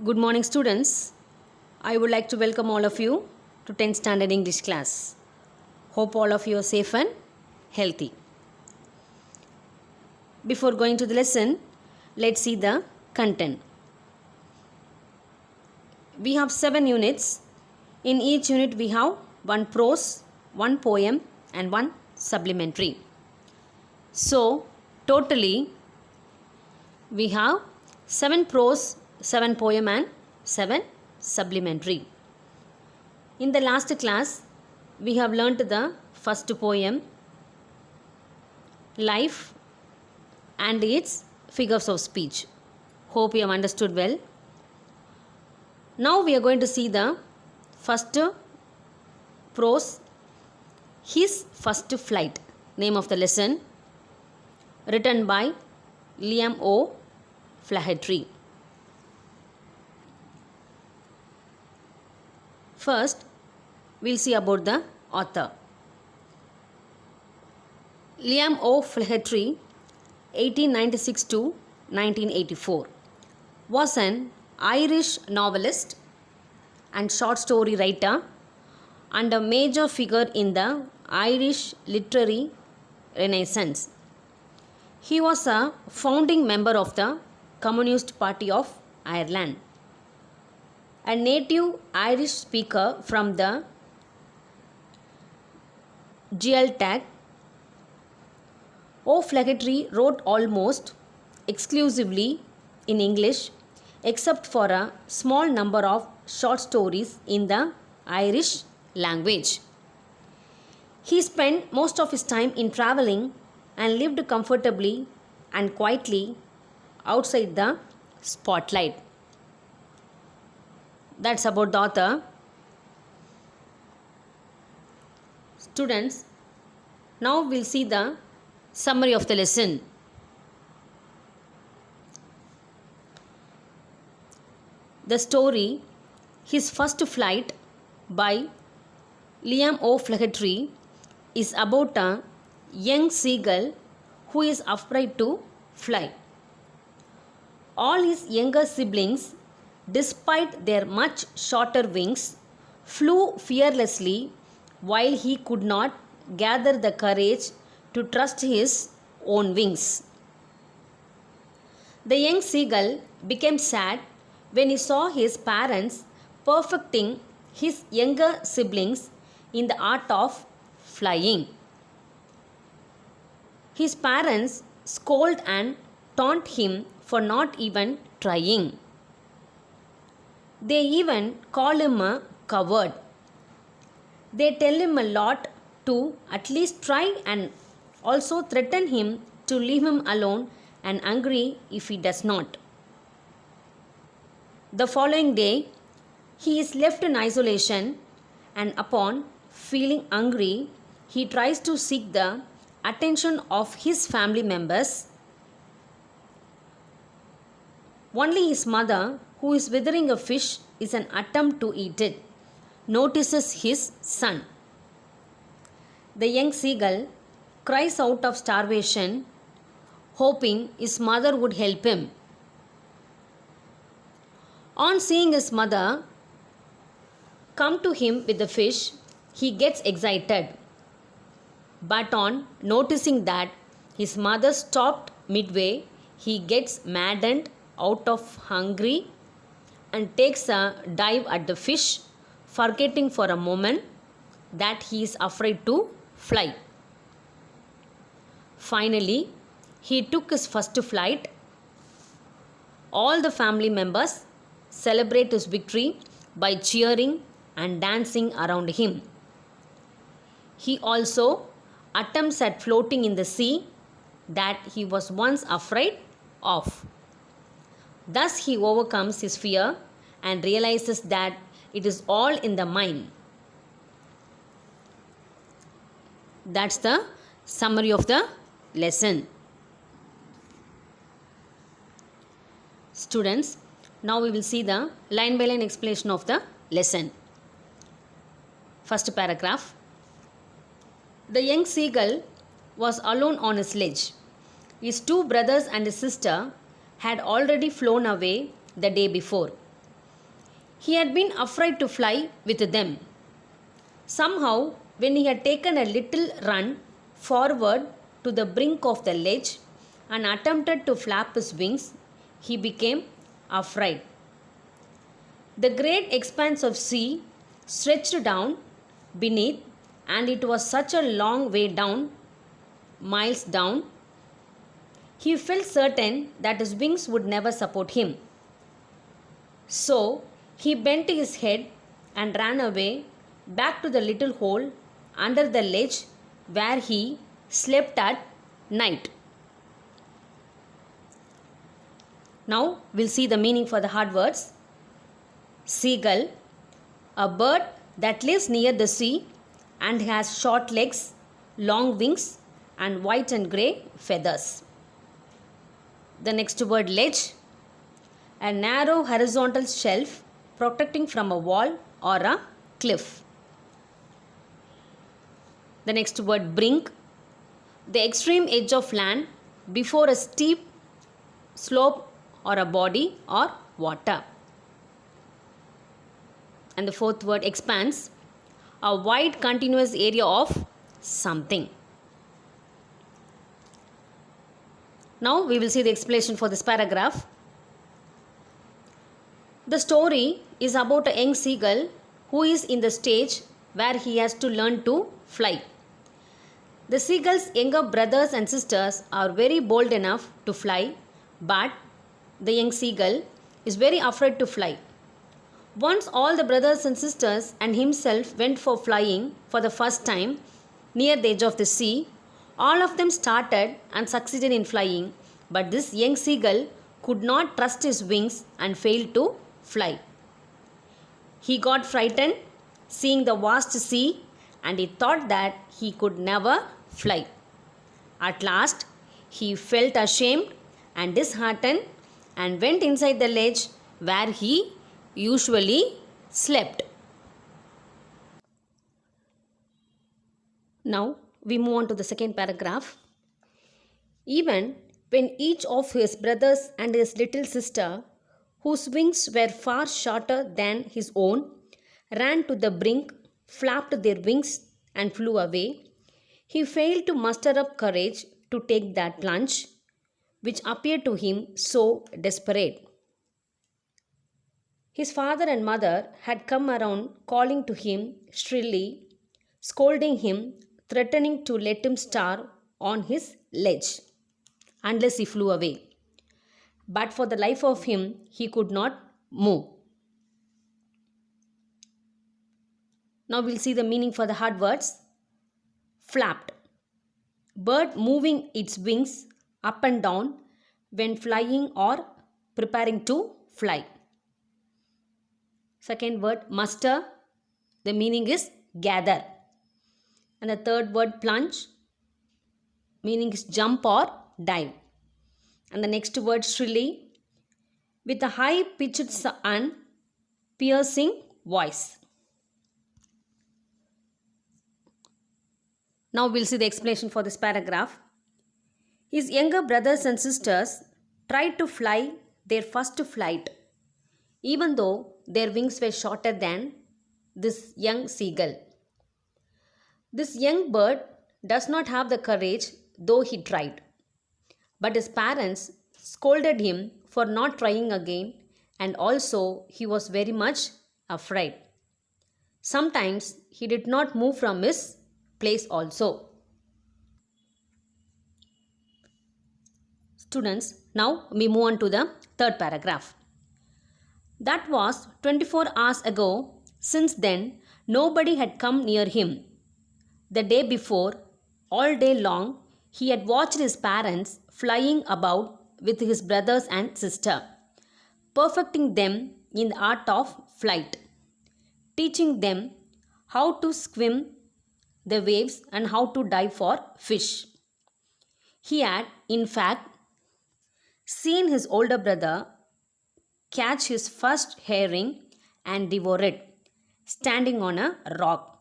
Good morning, students. I would like to welcome all of you to 10th Standard English class. Hope all of you are safe and healthy. Before going to the lesson, let's see the content. We have 7 units. In each unit, we have 1 prose, 1 poem, and 1 supplementary. So, totally, we have 7 prose, 7 poem, and 7 supplementary. In the last class, we have learnt the first poem, Life and its figures of speech. Hope you have understood well. Now we are going to see the first prose, His First Flight, name of the lesson, written by Liam O. Flaherty. First, we'll see about the author. Liam O. Flaherty, 1896 to 1984, was an Irish novelist and short story writer and a major figure in the Irish literary Renaissance. He was a founding member of the Communist Party of Ireland, a native Irish speaker from the Gaeltacht. O'Flaherty wrote almost exclusively in English, except for a small number of short stories in the Irish language. He spent most of his time in traveling and lived comfortably and quietly outside the spotlight. That's about the author. Students, now we'll see the summary of the lesson. The story, His First Flight by Liam O. Flaherty, is about a young seagull who is afraid to fly. All his younger siblings, despite their much shorter wings, flew fearlessly while he could not gather the courage to trust his own wings. The young seagull became sad when he saw his parents perfecting his younger siblings in the art of flying. His parents scold and taunt him for not even trying. They even call him a coward. They tell him a lot to at least try and also threaten him to leave him alone and angry if he does not. The following day, he is left in isolation, and upon feeling hungry, he tries to seek the attention of his family members. Only his mother, who is withering a fish is an attempt to eat it, notices his son. The young seagull cries out of starvation, hoping his mother would help him. On seeing his mother come to him with the fish, he gets excited. But on noticing that his mother stopped midway, he gets maddened out of hunger and takes a dive at the fish, forgetting for a moment that he is afraid to fly. Finally, he took his first flight. All the family members celebrate his victory by cheering and dancing around him. He also attempts at floating in the sea that he was once afraid of. Thus, he overcomes his fear and realizes that it is all in the mind. That's the summary of the lesson. Students, now we will see the line by line explanation of the lesson. First paragraph. The young seagull was alone on his sledge. His 2 brothers and his sister had already flown away the day before. He had been afraid to fly with them. Somehow, when he had taken a little run forward to the brink of the ledge and attempted to flap his wings, he became afraid. The great expanse of sea stretched down beneath, and it was such a long way down, miles down. He felt certain that his wings would never support him. So he bent his head and ran away back to the little hole under the ledge where he slept at night. Now we'll see the meaning for the hard words. Seagull, a bird that lives near the sea and has short legs, long wings, and white and grey feathers. The next word, ledge, a narrow horizontal shelf protecting from a wall or a cliff. The next word, brink, the extreme edge of land before a steep slope or a body or water. And the fourth word, expanse, a wide continuous area of something. Now we will see the explanation for this paragraph. The story is about a young seagull who is in the stage where he has to learn to fly. The seagull's younger brothers and sisters are very bold enough to fly, but the young seagull is very afraid to fly. Once all the brothers and sisters and himself went for flying for the first time near the edge of the sea. All of them started and succeeded in flying, but this young seagull could not trust his wings and failed to fly. He got frightened seeing the vast sea and he thought that he could never fly. At last, he felt ashamed and disheartened and went inside the ledge where he usually slept. Now we move on to the second paragraph. Even when each of his brothers and his little sister, whose wings were far shorter than his own, ran to the brink, flapped their wings and flew away, he failed to muster up courage to take that plunge, which appeared to him so desperate. His father and mother had come around calling to him shrilly, scolding him, threatening to let him starve on his ledge unless he flew away. But for the life of him, he could not move. Now we'll see the meaning for the hard words. Flapped, bird moving its wings up and down when flying or preparing to fly. Second word, muster, the meaning is gather. And the third word, plunge, meaning is jump or dive. And the next word, shrilly, with a high pitched and piercing voice. Now we'll see the explanation for this paragraph. His younger brothers and sisters tried to fly their first flight, even though their wings were shorter than this young seagull. This young bird does not have the courage, though he tried. But his parents scolded him for not trying again, and also he was very much afraid. Sometimes he did not move from his place also. Students, now we move on to the third paragraph. That was 24 hours ago. Since then, nobody had come near him. The day before, all day long, he had watched his parents flying about with his brothers and sister, perfecting them in the art of flight, teaching them how to swim the waves and how to dive for fish. He had, in fact, seen his older brother catch his first herring and devour it, standing on a rock,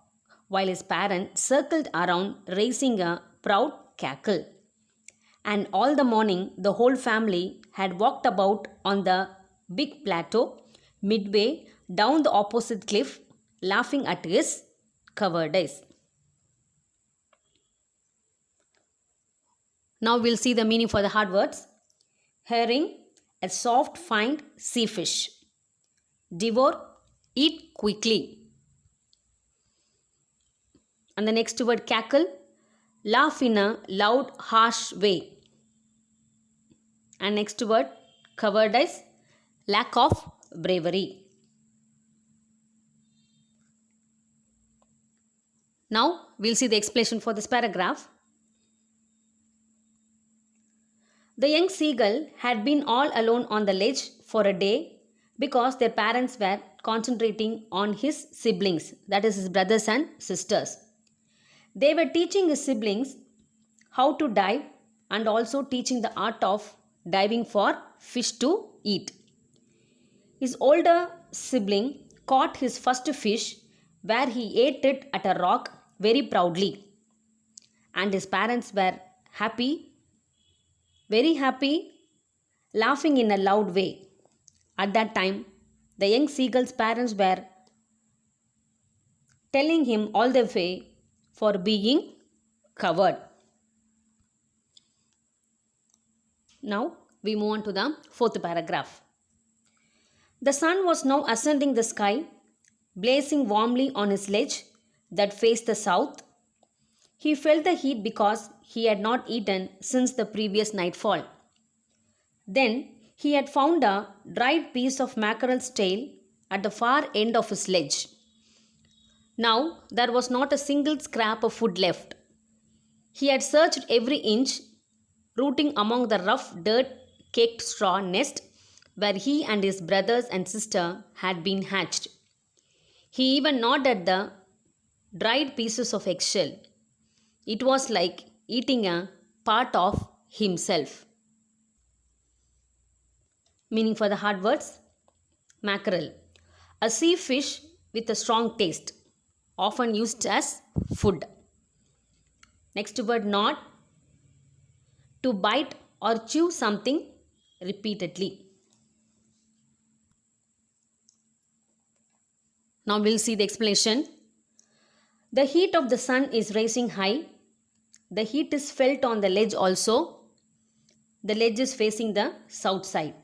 while his parents circled around raising a proud cackle. And all the morning the whole family had walked about on the big plateau, midway down the opposite cliff, laughing at his cowardice. Now we'll see the meaning for the hard words. Herring, a soft, fine sea fish. Devour, eat quickly. And the next word, cackle, laugh in a loud, harsh way. And next word, cowardice, lack of bravery. Now we'll see the explanation for this paragraph. The young seagull had been all alone on the ledge for a day because their parents were concentrating on his siblings, that is, his brothers and sisters. They were teaching his siblings how to dive and also teaching the art of diving for fish to eat. His older sibling caught his first fish where he ate it at a rock very proudly. And his parents were happy, very happy, laughing in a loud way. At that time, the young seagull's parents were telling him all the way for being coward. Now we move on to the fourth paragraph. The sun was now ascending the sky, blazing warmly on his ledge that faced the south. He felt the heat because he had not eaten since the previous nightfall. Then he had found a dried piece of mackerel's tail at the far end of his ledge. Now there was not a single scrap of food left. He had searched every inch, rooting among the rough dirt-caked straw nest where he and his brothers and sister had been hatched. He even gnawed at the dried pieces of eggshell. It was like eating a part of himself. Meaning for the hard words, mackerel, a sea fish with a strong taste, often used as food. Next word, gnawed, to bite or chew something repeatedly. Now we'll see the explanation. The heat of the sun is rising high. The heat is felt on the ledge also. The ledge is facing the south side.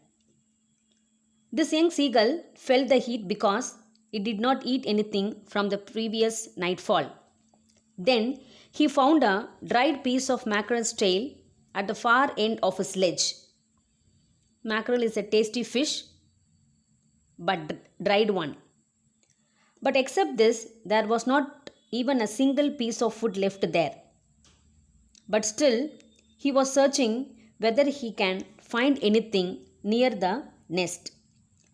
This young seagull felt the heat because it did not eat anything from the previous nightfall. Then he found a dried piece of mackerel's tail at the far end of his ledge. Mackerel is a tasty fish, but dried one. But except this, there was not even a single piece of food left there. But still, he was searching whether he can find anything near the nest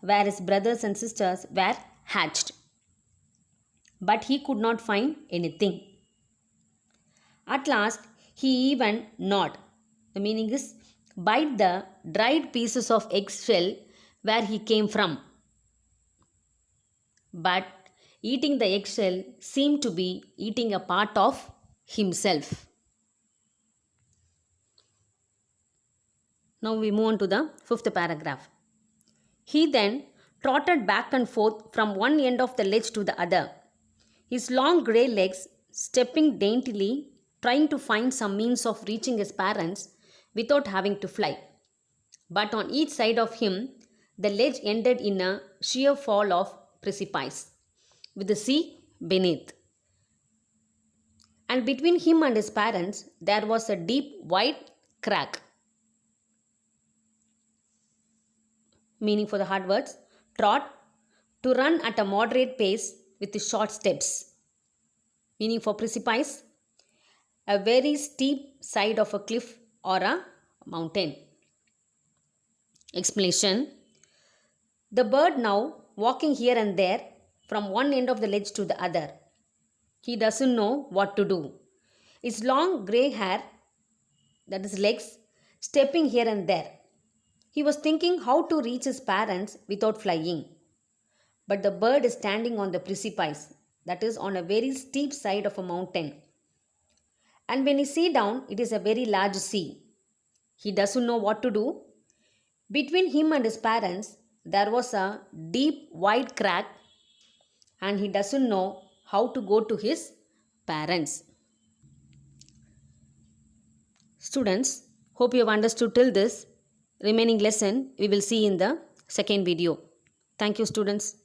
where his brothers and sisters were hatched. But he could not find anything. At last, he even gnawed. The meaning is bite the dried pieces of eggshell where he came from. But eating the eggshell seemed to be eating a part of himself. Now we move on to the fifth paragraph. He then trotted back and forth from one end of the ledge to the other, his long grey legs stepping daintily, trying to find some means of reaching his parents without having to fly. But on each side of him, the ledge ended in a sheer fall of precipice, with the sea beneath. And between him and his parents, there was a deep, wide crack. Meaning for the hard words, trot, to run at a moderate pace with short steps. Meaning for precipice, a very steep side of a cliff or a mountain. Explanation. The bird now walking here and there from one end of the ledge to the other. He doesn't know what to do. His long grey hair, that is legs, stepping here and there. He was thinking how to reach his parents without flying. But the bird is standing on the precipice, that is on a very steep side of a mountain. And when he sees down, it is a very large sea. He doesn't know what to do. Between him and his parents, there was a deep white crack and he doesn't know how to go to his parents. Students, hope you have understood till this. Remaining lesson we will see in the second video. Thank you, students.